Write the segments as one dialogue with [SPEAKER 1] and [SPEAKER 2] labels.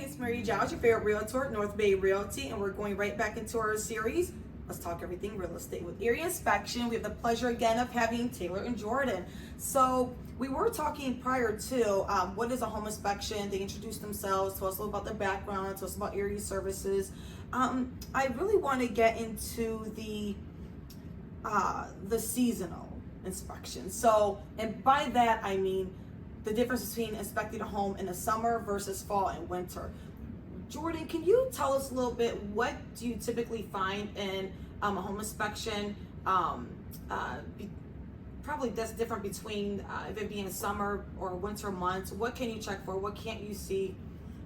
[SPEAKER 1] it's Mary Giles, your favorite realtor at North Bay Realty, and we're going right back into our series. Let's talk everything real estate with Erie Inspection. We have the pleasure again of having Taylor and Jordan. So we were talking prior to what is a home inspection. They introduced themselves, told us a little about their background, told us about Erie services. I really want to get into the seasonal inspection. So, and by that I mean the difference between inspecting a home in the summer versus fall and winter. Jordan, can you tell us a little bit, what do you typically find in a home inspection? Probably that's different between if it being summer or winter months. What can you check for? What can't you see?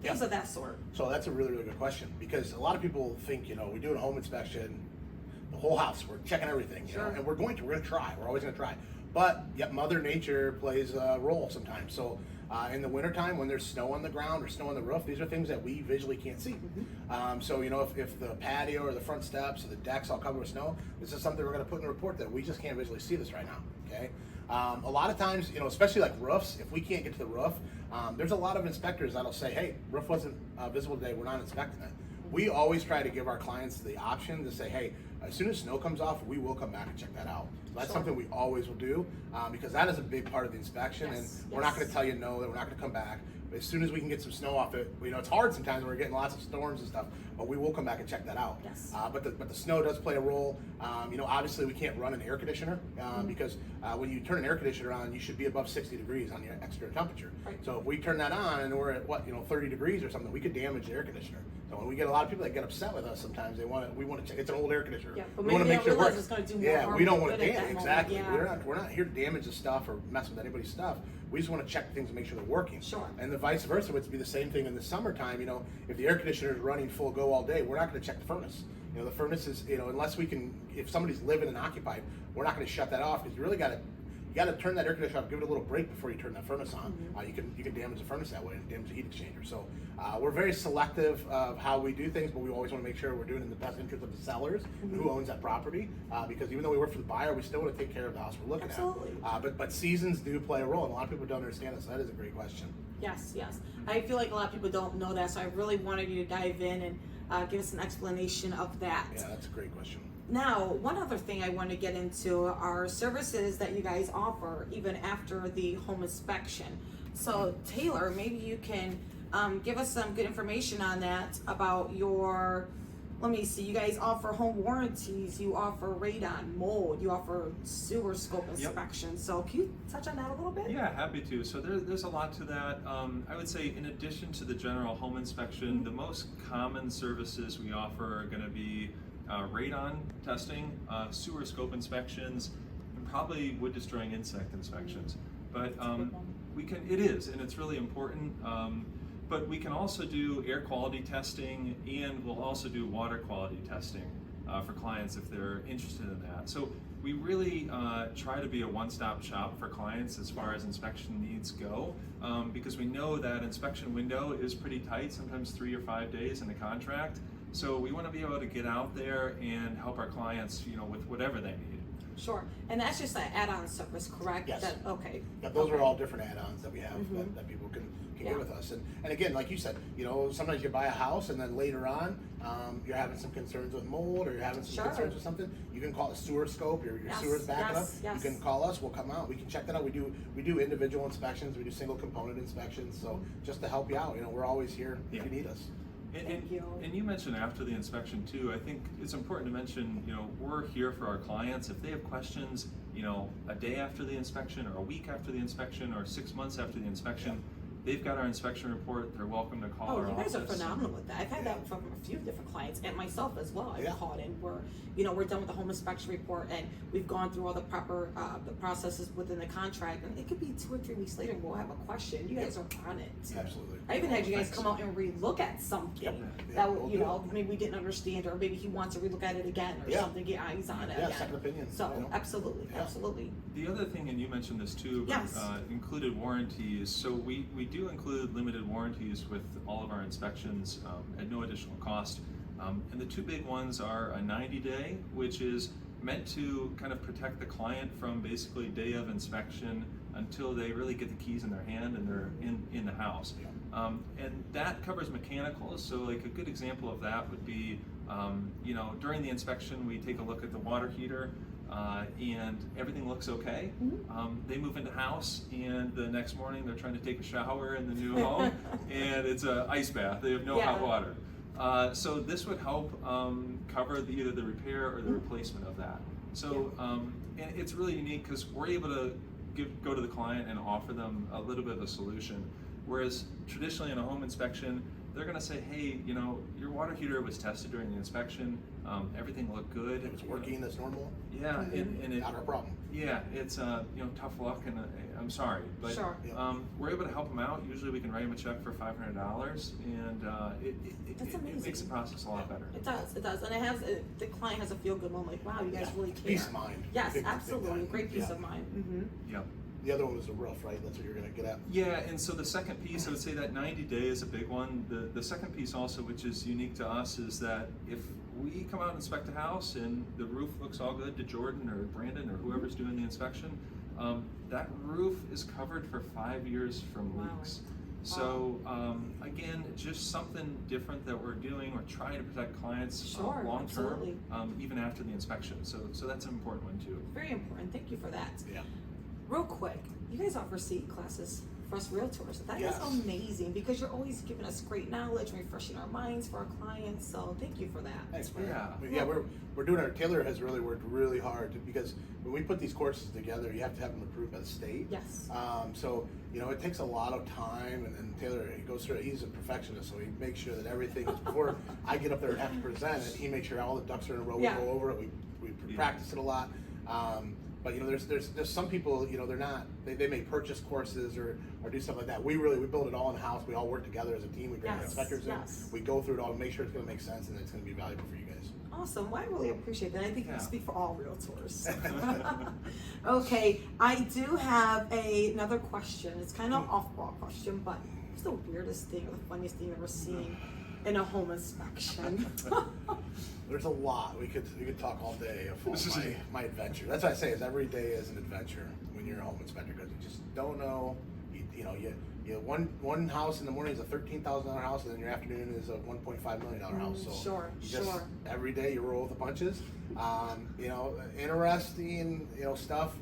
[SPEAKER 1] Things of that sort.
[SPEAKER 2] So that's a really, really good question, because a lot of people think, we do a home inspection, the whole house, we're checking everything, you know, and we're going to try, we're always going to try. But yet Mother Nature plays a role sometimes. So in the wintertime, when there's snow on the ground or snow on the roof, these are things that we visually can't see. So if the patio or the front steps or the decks all covered with snow, this is something we're going to put in the report that we just can't visually see this right now. Okay. A lot of times, especially like roofs, if we can't get to the roof, there's a lot of inspectors that'll say, hey, roof wasn't visible today, we're not inspecting it. We always try to give our clients the option to say, hey, as soon as snow comes off, we will come back and check that out. So that's something we always will do, because that is a big part of the inspection, and we're not going to tell you no, that we're not going to come back. But as soon as we can get some snow off it, it's hard sometimes when we're getting lots of storms and stuff, but we will come back and check that out. But the snow does play a role. Obviously we can't run an air conditioner because when you turn an air conditioner on, you should be above 60 degrees on your exterior temperature. So if we turn that on and we're at 30 degrees or something, we could damage the air conditioner. So when we get a lot of people that get upset with us, sometimes we want to check. It's an old air conditioner.
[SPEAKER 1] But
[SPEAKER 2] we want to make sure it works.
[SPEAKER 1] It's going to do more harm.
[SPEAKER 2] We don't want to damage.
[SPEAKER 1] Moment.
[SPEAKER 2] Exactly. We're not here to damage the stuff or mess with anybody's stuff. We just want to check things and make sure they're working. And the vice versa would be the same thing in the summertime. If the air conditioner is running full go all day, we're not going to check the furnace. The furnace is, unless we can, if somebody's living and occupied, we're not going to shut that off, because you really got to turn that air conditioner off, give it a little break before you turn that furnace on. You can damage the furnace that way and damage the heat exchanger. So we're very selective of how we do things, but we always want to make sure we're doing it in the best interest of the sellers and who owns that property. Because even though we work for the buyer, we still want to take care of the house we're looking at. But seasons do play a role, and a lot of people don't understand this. So that is a great question.
[SPEAKER 1] Yes. I feel like a lot of people don't know that, so I really wanted you to dive in and give us an explanation of that.
[SPEAKER 2] Yeah, that's a great question.
[SPEAKER 1] Now, one other thing I want to get into are services that you guys offer even after the home inspection. So Taylor, maybe you can give us some good information on that about your, let me see, you guys offer home warranties, you offer radon, mold, you offer sewer scope inspection. So can you touch on that a little bit?
[SPEAKER 3] Yeah, happy to. So there's a lot to that. I would say, in addition to the general home inspection, the most common services we offer are going to be radon testing, sewer scope inspections, and probably wood destroying insect inspections. But it is, and it's really important. But we can also do air quality testing, and we'll also do water quality testing for clients if they're interested in that. So we really try to be a one-stop shop for clients as far as inspection needs go, because we know that inspection window is pretty tight, sometimes 3 or 5 days in the contract. So we want to be able to get out there and help our clients, with whatever they need.
[SPEAKER 1] Sure, and that's just an add-on service, correct?
[SPEAKER 2] Yes.
[SPEAKER 1] Yeah,
[SPEAKER 2] those are all different add-ons that we have that people can get with us. And again, like you said, sometimes you buy a house and then later on, you're having some concerns with mold, or you're having some concerns with something. You can call a sewer scope. Your sewer's backing up. You can call us. We'll come out. We can check that out. We do individual inspections. We do single component inspections. So just to help you out, we're always here if you need us.
[SPEAKER 3] And you mentioned after the inspection too. I think it's important to mention, we're here for our clients. If they have questions, a day after the inspection, or a week after the inspection, or 6 months after the inspection, they've got our inspection report. They're welcome to call our office.
[SPEAKER 1] You guys are phenomenal with that. I've had that from a few different clients, and myself as well. I've called, and we're done with the home inspection report, and we've gone through all the proper the processes within the contract, and it could be 2 or 3 weeks later, and we'll have a question. You guys are on it.
[SPEAKER 2] Absolutely.
[SPEAKER 1] I even had you guys come out and relook at something that maybe we didn't understand, or maybe he wants to relook at it again, or something. Get eyes on it.
[SPEAKER 2] Second opinion.
[SPEAKER 1] So absolutely.
[SPEAKER 3] The other thing, and you mentioned this too, but included warranties. So we do include limited warranties with all of our inspections at no additional cost. And the 2 big ones are a 90-day, which is meant to kind of protect the client from basically day of inspection until they really get the keys in their hand and they're in the house. And that covers mechanicals. So like a good example of that would be, during the inspection, we take a look at the water heater, and everything looks okay. They move into house, and the next morning they're trying to take a shower in the new home, and it's an ice bath. They have no hot water. So this would help cover either the repair or the replacement of that. So and it's really unique because we're able to go to the client and offer them a little bit of a solution. Whereas traditionally in a home inspection, they're going to say, hey, your water heater was tested during the inspection. Everything looked good.
[SPEAKER 2] It was working as normal.
[SPEAKER 3] Yeah, and
[SPEAKER 2] not our problem.
[SPEAKER 3] Yeah, it's tough luck, and I'm sorry, but
[SPEAKER 1] Sure.
[SPEAKER 3] we're able to help them out. Usually, we can write them a check for $500, and it makes the process a lot better.
[SPEAKER 1] It does, and the client has a feel good moment, like, wow, you guys really care.
[SPEAKER 2] Peace of mind.
[SPEAKER 1] Yes,
[SPEAKER 2] Big
[SPEAKER 1] absolutely,
[SPEAKER 2] time.
[SPEAKER 1] great peace of mind.
[SPEAKER 3] Yep.
[SPEAKER 2] The other one was the roof, right? That's what you're going to get at.
[SPEAKER 3] Yeah, and so the second piece, I would say that 90-day is a big one. The second piece also, which is unique to us, is that if we come out and inspect a house and the roof looks all good to Jordan or Brandon or whoever's doing the inspection, that roof is covered for 5 years from leaks. So again, just something different that we're doing. We're trying to protect clients long term, even after the inspection. So that's an important one too.
[SPEAKER 1] Very important. Thank you for that.
[SPEAKER 2] Yeah.
[SPEAKER 1] Real quick, you guys offer CE classes for us realtors. That is amazing because you're always giving us great knowledge, refreshing our minds for our clients. So thank you for that.
[SPEAKER 2] Thanks, man.
[SPEAKER 3] Yeah.
[SPEAKER 2] We're doing Taylor has really worked really hard because when we put these courses together, you have to have them approved by the state.
[SPEAKER 1] Yes.
[SPEAKER 2] So it takes a lot of time, and Taylor, he goes through it. He's a perfectionist, so he makes sure that everything is before I get up there and have to present it. He makes sure all the ducks are in a row. We go over it. We practice it a lot. But there's some people, they're not, they may purchase courses or do stuff like that. We build it all in house. We all work together as a team. We bring the inspectors in. We go through it all, make sure it's going to make sense and it's going to be valuable for you guys.
[SPEAKER 1] Awesome. Well, I really appreciate that. I think you speak for all realtors. Okay, I do have another question. It's kind of an off-ball question, but what's the weirdest thing or the funniest thing you've ever seen in a home inspection?
[SPEAKER 2] There's a lot. We could talk all day of all my adventure. That's what I say is every day is an adventure when you're a home inspector because you just don't know. You one house in the morning is a $13,000 house, and then your afternoon is a $1.5 million house. So every day you roll with the punches. Interesting stuff.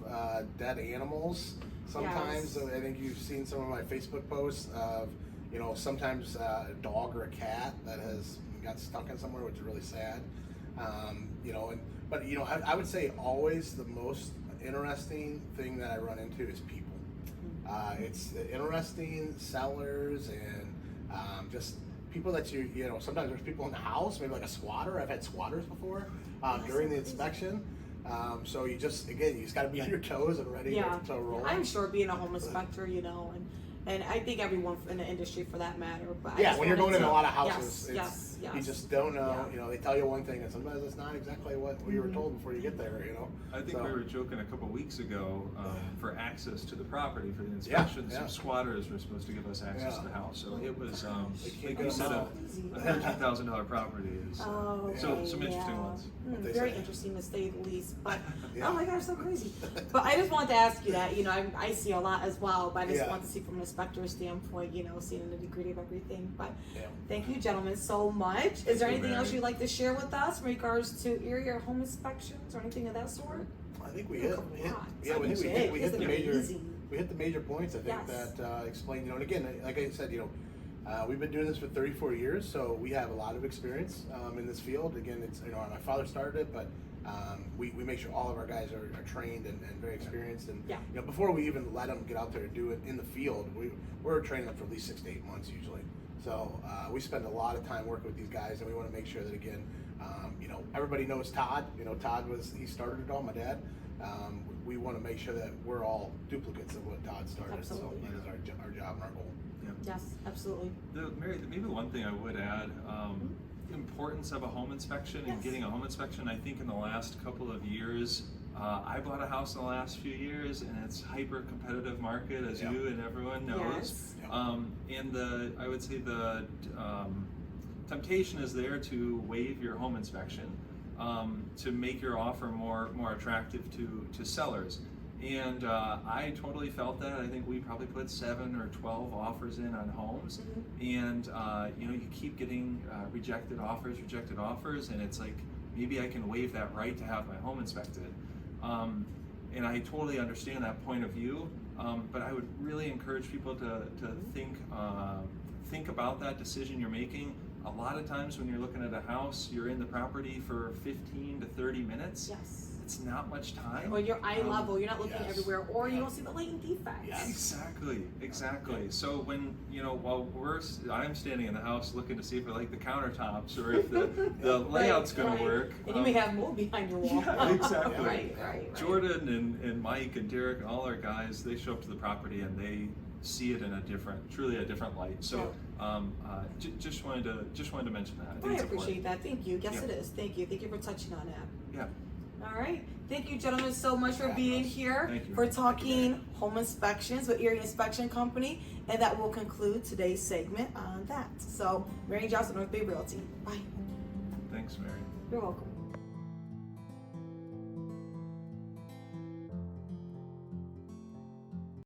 [SPEAKER 2] Dead animals. Sometimes I think you've seen some of my Facebook posts of sometimes a dog or a cat that has got stuck in somewhere, which is really sad. But I would say always the most interesting thing that I run into is people. It's interesting sellers and just people that sometimes there's people in the house, maybe like a squatter. I've had squatters before during the inspection. So you just got to be on your toes and ready to roll.
[SPEAKER 1] I'm sure being a home inspector, and I think everyone in the industry for that matter. But
[SPEAKER 2] when you're going in a lot of houses,
[SPEAKER 1] you
[SPEAKER 2] just don't know. They tell you one thing, and sometimes it's not exactly what you were told before you get there.
[SPEAKER 3] I think we were joking a couple weeks ago for access to the property for the inspection. Some squatters were supposed to give us access to the house, so it was like you said, a $13,000 property. So some interesting ones.
[SPEAKER 1] Very interesting to say the least. But oh my gosh, so crazy. But I just wanted to ask you that. I see a lot as well, but I just want to see from an inspector's standpoint, seeing the nitty-gritty of everything. But thank you, gentlemen, so much. Is there anything else you'd like to share with us in regards to Erie or home inspections or anything of that sort?
[SPEAKER 2] I think we hit the major points. I think that explain. And again, like I said, we've been doing this for 34 years, so we have a lot of experience in this field. Again, it's my father started it, but we make sure all of our guys are trained and very experienced. And before we even let them get out there and do it in the field, we're training them for at least 6 to 8 months usually. So we spend a lot of time working with these guys, and we want to make sure that everybody knows Todd. Todd he started it all. My dad. We want to make sure that we're all duplicates of what Todd started.
[SPEAKER 1] Absolutely.
[SPEAKER 2] So that is our job and our goal.
[SPEAKER 1] Yes, absolutely.
[SPEAKER 3] Mary, maybe one thing I would add, importance of a home inspection and getting a home inspection. I think in the last couple of years, I bought a house in the last few years, and it's hyper competitive market, as you and everyone knows. And I would say the temptation is there to waive your home inspection to make your offer more attractive to sellers. And I totally felt that. I think we probably put 7 or 12 offers in on homes, and you know, you keep getting rejected offers, and it's like, maybe I can waive that right to have my home inspected. And I totally understand that point of view, but I would really encourage people to think about that decision you're making. A lot of times when you're looking at a house, you're in the property for 15 to 30 minutes.
[SPEAKER 1] Yes.
[SPEAKER 3] It's not much time.
[SPEAKER 1] Or your eye level, you're not looking
[SPEAKER 2] Yes.
[SPEAKER 1] everywhere, or you don't see the latent defects.
[SPEAKER 2] Yes.
[SPEAKER 3] Exactly. So when, you know, while I'm standing in the house looking to see if I like the countertops or if the layout's going to work.
[SPEAKER 1] And you may have mold behind your wall.
[SPEAKER 3] Yeah, exactly.
[SPEAKER 1] Right.
[SPEAKER 3] Jordan and Mike and Derek and all our guys, they show up to the property and they see it in truly a different light. So just wanted to mention that. I think it's
[SPEAKER 1] appreciate
[SPEAKER 3] important.
[SPEAKER 1] that. Thank you. Yes,
[SPEAKER 3] Yeah.
[SPEAKER 1] it is. Thank you for touching on that.
[SPEAKER 3] Yeah.
[SPEAKER 1] All right. Thank you, gentlemen, so much for being here,
[SPEAKER 3] Thank you.
[SPEAKER 1] for talking home inspections with Erie Inspection Company. And that will conclude today's segment on that. So, Mary Johnson, North Bay Realty. Bye.
[SPEAKER 3] Thanks, Mary.
[SPEAKER 1] You're welcome.